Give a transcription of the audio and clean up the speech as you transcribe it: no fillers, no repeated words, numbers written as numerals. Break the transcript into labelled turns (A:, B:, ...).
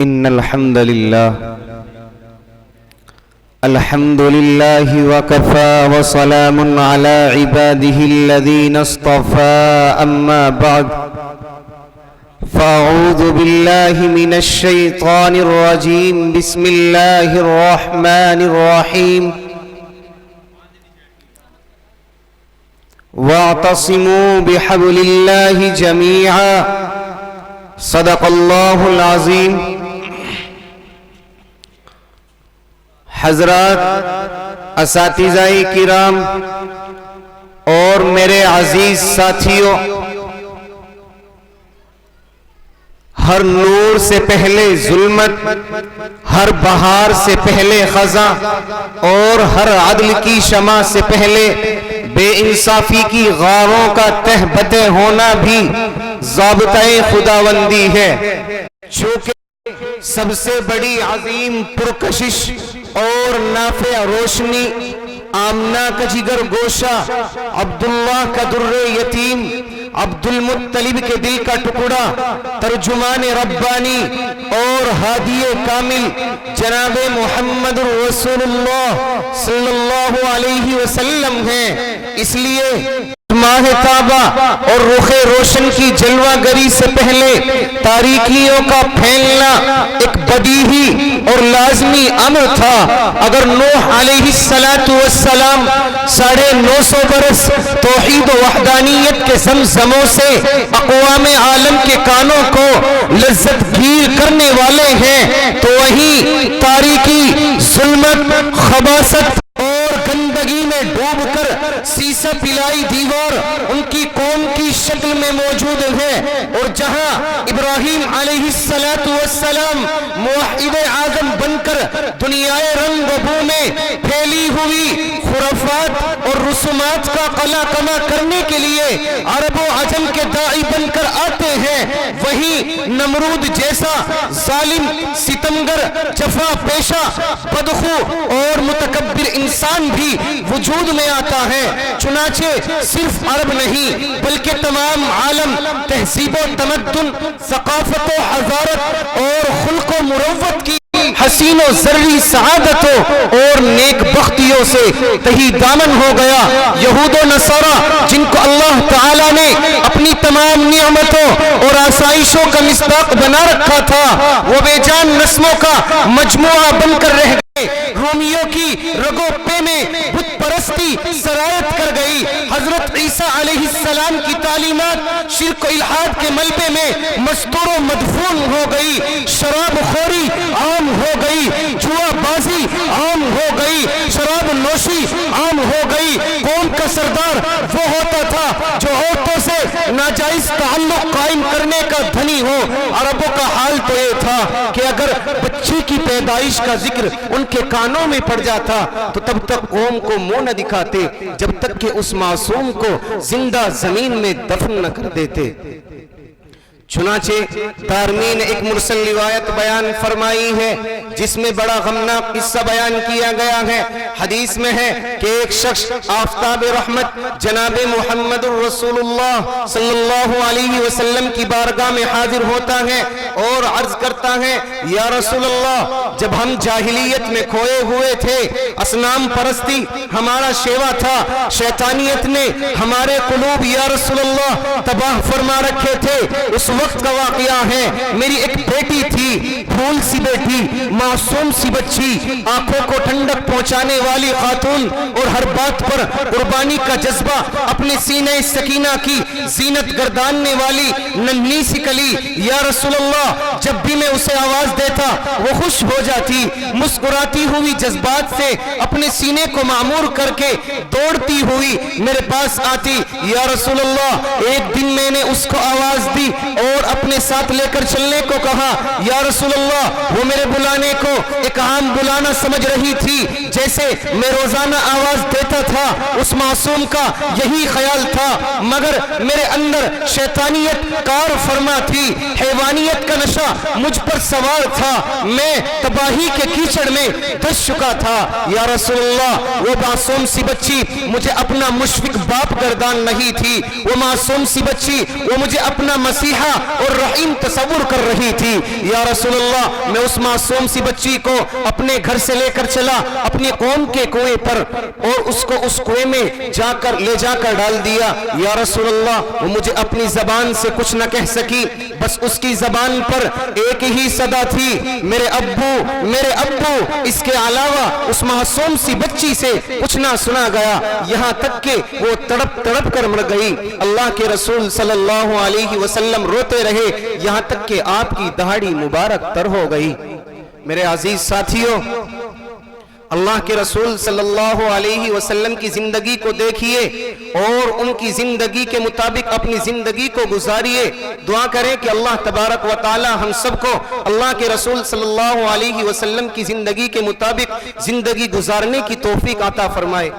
A: إن الحمد لله وكفى وسلام على عباده الذين اصطفى أما بعد فأعوذ بالله من الشيطان الرجيم بسم الله الرحمن الرحيم واعتصموا بحبل الله جميعا صدق الله العظيم۔ حضرات، اساتذہ کرام اور میرے عزیز ساتھیوں، ہر نور سے پہلے ظلمت، ہر بہار سے پہلے خزاں اور ہر عدل کی شمع سے پہلے بے انصافی کی غاروں کا تہ بدہ ہونا بھی ضابطۂ خداوندی ہے، چونکہ سب سے بڑی عظیم پرکشش اور نافع روشنی آمنہ کا جگر گوشہ، عبداللہ کا در یتیم، عبد المطلب کے دل کا ٹکڑا، ترجمان ربانی اور ہادی کامل جناب محمد رسول اللہ صلی اللہ علیہ وسلم ہیں۔ اس لیے ماہ تابہ اور رخ روشن کی جلوہ گری سے پہلے تاریکیوں کا پھیلنا ایک بدیہی اور لازمی امر تھا۔ اگر نوح علیہ السلام 950 برس توحید و وحدانیت کے زمزموں سے اقوام عالم کے کانوں کو لذت گیر کرنے والے ہیں، تو وہیں تاریکی، ظلمت، خباثت اور گندگی میں ڈوب کر سیسہ پلائی دیوار ان کی قوم کی شکل میں موجود ہے، اور جہاں ابراہیم علیہ السلام موحد اعظم بن کر دنیائے رنگ و بو میں پھیلی ہوئی خرافات اور رسومات کا قلع کما کرنے کے لیے عرب و عجم کے داعی بن کر آتے ہیں، وہیں نمرود جیسا ظالم، ستمگر، جفا پیشہ، بدخو اور متکبر انسان بھی وجود میں آتا ہے۔ چنانچہ صرف عرب نہیں بلکہ تمام عالم تہذیب و تمدن، ثقافت و حضارت اور خلق و مروت کی حسین و زرعی سعادتوں اور نیک بختیوں سے تہی دامن ہو گیا۔ یہود و نصارہ جن کو اللہ تعالیٰ نے اپنی تمام نعمتوں اور آسائشوں کا مصداق بنا رکھا تھا، وہ بے جان نسلوں کا مجموعہ بن کر رہ گئے۔ رومیوں کی رگو پے میں بت پرستی سرایت کر گئی۔ حضرت عیسیٰ علیہ السلام کی تعلیمات شرک و الحاد کے ملبے میں مستور و مدفون ہو گئی۔ شراب خوری عام ہو گئی، جوا بازی عام ہو گئی، شراب نوشی عام ہو گئی۔ قوم کا سردار وہ ہوتا تھا جو عورتوں سے ناجائز تعلق قائم کرنے کا دھنی ہو۔ عربوں کا حال تو یہ تھا کہ اگر بچے کی پیدائش کا ذکر ان کے کانوں میں پڑ جاتا تو تب تک قوم کو منہ نہ دکھاتے جب تک کہ اس معصوم کو زندہ زمین میں دفن نہ کر دیتے۔ چنانچہ دارمی نے ایک مرسل روایت بیان فرمائی ہے جس میں بڑا غمناک قصہ بیان کیا گیا ہے۔ حدیث میں ہے کہ ایک شخص آفتاب رحمت جناب محمد رسول اللہ صلی اللہ علیہ وسلم کی بارگاہ میں حاضر ہوتا ہے اور عرض کرتا ہے، یا رسول اللہ، جب ہم جاہلیت میں کھوئے ہوئے تھے، اصنام پرستی ہمارا شیوا تھا، شیطانیت نے ہمارے قلوب یا رسول اللہ تباہ فرما رکھے تھے۔ اس وقت کا واقعہ ہے، میری ایک بیٹی تھی، پھول سی بیٹی، معصوم سی بچی، آنکھوں کو ٹھنڈک پہنچانے والی خاتون، اور ہر بات پر قربانی کا جذبہ اپنے سینہ سکینہ کی زینت گرداننے والی ننھی سی کلی۔ یا رسول اللہ، جب بھی میں اسے آواز دیتا وہ خوش ہو جاتی، مسکراتی ہوئی جذبات سے اپنے سینے کو معمور کر کے دوڑتی ہوئی میرے پاس آتی۔ یا رسول اللہ، ایک دن میں نے اس کو آواز دی اور اپنے ساتھ لے کر چلنے کو کہا۔ یا رسول اللہ، وہ میرے بلانے کو ایک عام بلانا سمجھ رہی تھی، جیسے میں روزانہ آواز دیتا تھا۔ اس معصوم کا یہی خیال تھا، مگر میرے اندر شیطانیت کار فرما تھی، حیوانیت کا نشہ مجھ پر سوار تھا، میں تباہی کے کیچڑ میں دھس چکا تھا۔ یا رسول اللہ وہ معصوم سی بچی مجھے اپنا مشفق باپ گردان نہیں تھی، وہ معصوم سی بچی وہ مجھے اپنا مسیحا اور رحیم تصور کر رہی تھی۔ یا رسول اللہ میں اس معصوم سی بچی کو اپنے گھر سے لے کر چلا اپنی قوم کے کنویں پر، اور اس کو اس کنویں میں لے جا کر ڈال دیا۔ یا رسول اللہ وہ مجھے اپنی زبان سے کچھ نہ کہہ سکی، بس اس کی زبان پر ایک ہی صدا تھی، میرے ابو میرے ابو۔ اس کے علاوہ اس معصوم سی بچی سے کچھ نہ سنا گیا، یہاں تک کہ وہ تڑپ تڑپ کر مر گئی۔ اللہ کے رسول صلی اللہ علیہ وسلم روتے رہے یہاں تک کہ آپ کی داڑھی مبارک تر ہو گئی۔ میرے عزیز ساتھیوں، اللہ کے رسول صلی اللہ علیہ وسلم کی زندگی کو دیکھیے اور ان کی زندگی کے مطابق اپنی زندگی کو گزاریے۔ دعا کریں کہ اللہ تبارک و تعالی ہم سب کو اللہ کے رسول صلی اللہ علیہ وسلم کی زندگی کے مطابق زندگی گزارنے کی توفیق عطا فرمائے۔